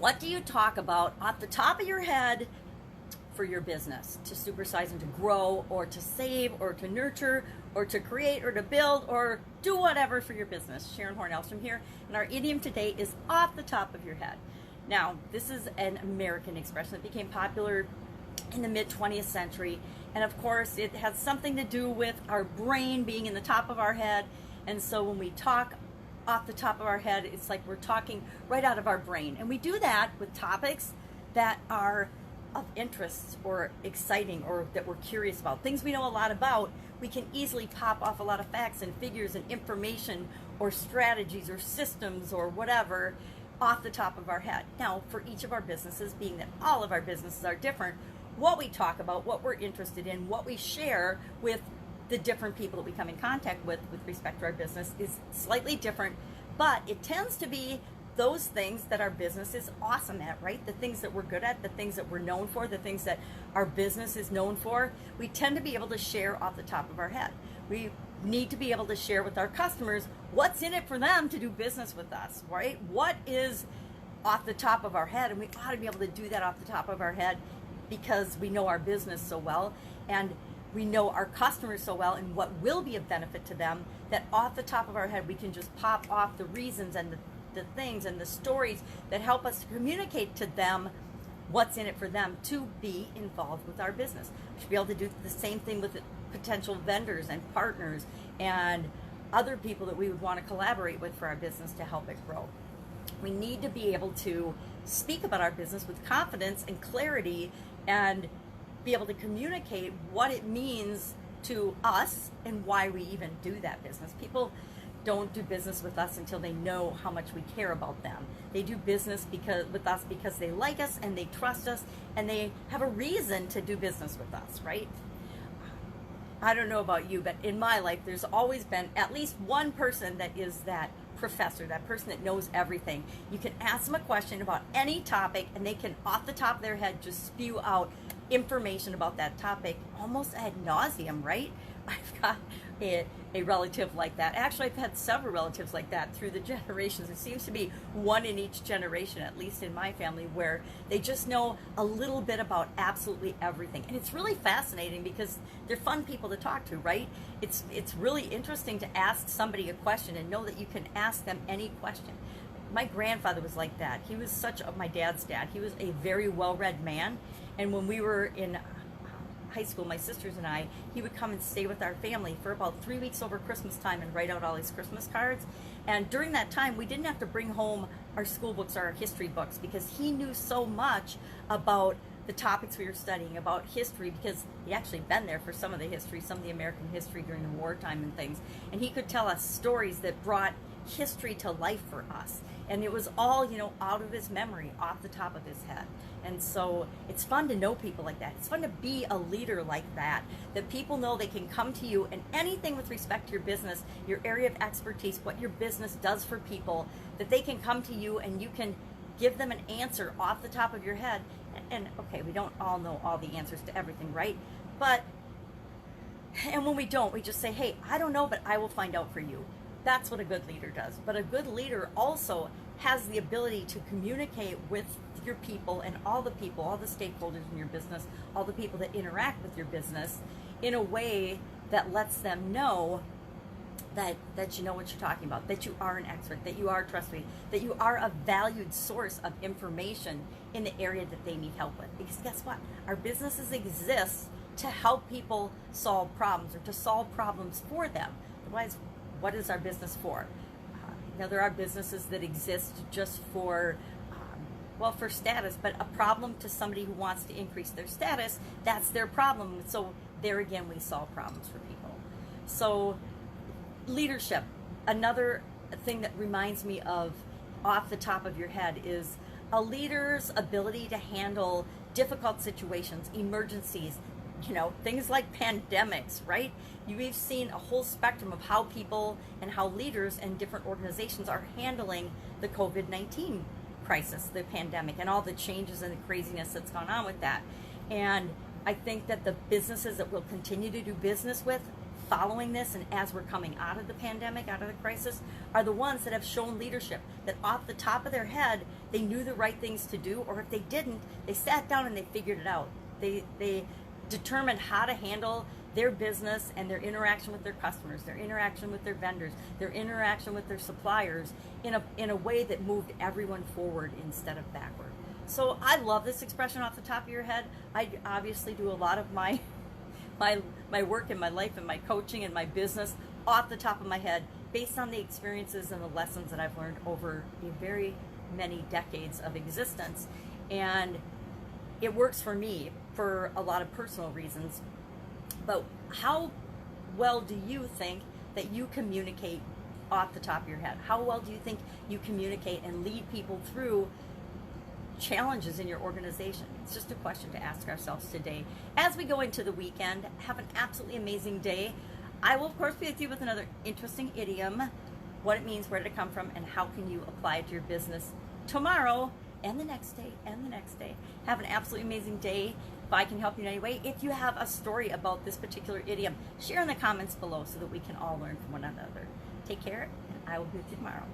What do you talk about off the top of your head for your business to supersize and to grow, or to save, or to nurture, or to create, or to build, or do whatever for your business? Sharon Horne-Ellstrom here, and our idiom today is off the top of your head. Now, this is an American expression that became popular in the mid-20th century, and of course it has something to do with our brain being in the top of our head. And so when we talk off the top of our head, it's like we're talking right out of our brain, and we do that with topics that are of interest or exciting, or that we're curious about, things we know a lot about. We can easily pop off a lot of facts and figures and information, or strategies or systems or whatever, off the top of our head. Now, for each of our businesses, being that all of our businesses are different, what we talk about, what we're interested in, what we share with the different people that we come in contact with respect to our business is slightly different, but it tends to be those things that our business is awesome at, right? The things that we're good at, the things that we're known for, the things that our business is known for, we tend to be able to share off the top of our head. We need to be able to share with our customers what's in it for them to do business with us, right? What is off the top of our head, and we ought to be able to do that off the top of our head because we know our business so well, and we know our customers so well, and what will be of benefit to them, that off the top of our head we can just pop off the reasons and the things and the stories that help us to communicate to them what's in it for them to be involved with our business. We should be able to do the same thing with potential vendors and partners and other people that we would want to collaborate with for our business to help it grow. We need to be able to speak about our business with confidence and clarity, and be able to communicate what it means to us and why we even do that business. People don't do business with us until they know how much we care about them. They do business with us because they like us and they trust us and they have a reason to do business with us, right? I don't know about you, but in my life there's always been at least one person that is that professor, that person that knows everything. You can ask them a question about any topic and they can, off the top of their head, just spew out information about that topic almost ad nauseum, right? I've got a relative like that. Actually, I've had several relatives like that through the generations. There seems to be one in each generation, at least in my family, where they just know a little bit about absolutely everything. And it's really fascinating because they're fun people to talk to, right? It's really interesting to ask somebody a question and know that you can ask them any question. My grandfather was like that. He was my dad's dad. He was a very well-read man. And when we were in high school, my sisters and I, he would come and stay with our family for about 3 weeks over Christmas time and write out all these Christmas cards. And during that time, we didn't have to bring home our school books or our history books because he knew so much about the topics we were studying, about history, because he actually been there for some of the history, some of the American history during the wartime and things. And he could tell us stories that brought history to life for us. And it was all, out of his memory, off the top of his head. And so it's fun to know people like that. It's fun to be a leader like that people know they can come to you, and anything with respect to your business, your area of expertise, what your business does for people, that they can come to you and you can give them an answer off the top of your head. And okay, we don't all know all the answers to everything, right? And when we don't, we just say, hey, I don't know, but I will find out for you. That's what a good leader does. But a good leader also has the ability to communicate with your people and all the people, all the stakeholders in your business, all the people that interact with your business in a way that lets them know that you know what you're talking about, that you are an expert, that you are trustworthy, that you are a valued source of information in the area that they need help with. Because guess what? Our businesses exist to help people solve problems, or to solve problems for them. Otherwise, what is our business for? There are businesses that exist just for status, but a problem to somebody who wants to increase their status, that's their problem. So there again, we solve problems for people. So leadership, another thing that reminds me of off the top of your head, is a leader's ability to handle difficult situations, emergencies, things like pandemics, right? We've seen a whole spectrum of how people and how leaders and different organizations are handling the COVID-19 crisis, the pandemic, and all the changes and the craziness that's gone on with that. And I think that the businesses that we'll continue to do business with following this and as we're coming out of the pandemic, out of the crisis, are the ones that have shown leadership, that off the top of their head, they knew the right things to do, or if they didn't, they sat down and they figured it out. They determined how to handle their business and their interaction with their customers, their interaction with their vendors, their interaction with their suppliers in a way that moved everyone forward instead of backward. So I love this expression, off the top of your head. I obviously do a lot of my work in my life and my coaching and my business off the top of my head, based on the experiences and the lessons that I've learned over a very many decades of existence. And it works for me for a lot of personal reasons. But how well do you think that you communicate off the top of your head? How well do you think you communicate and lead people through challenges in your organization? It's just a question to ask ourselves today. As we go into the weekend, have an absolutely amazing day. I will, of course, be with you with another interesting idiom, what it means, where did it come from, and how can you apply it to your business tomorrow and the next day and the next day. Have an absolutely amazing day. If I can help you in any way, if you have a story about this particular idiom, share in the comments below so that we can all learn from one another. Take care, and I will be with you tomorrow.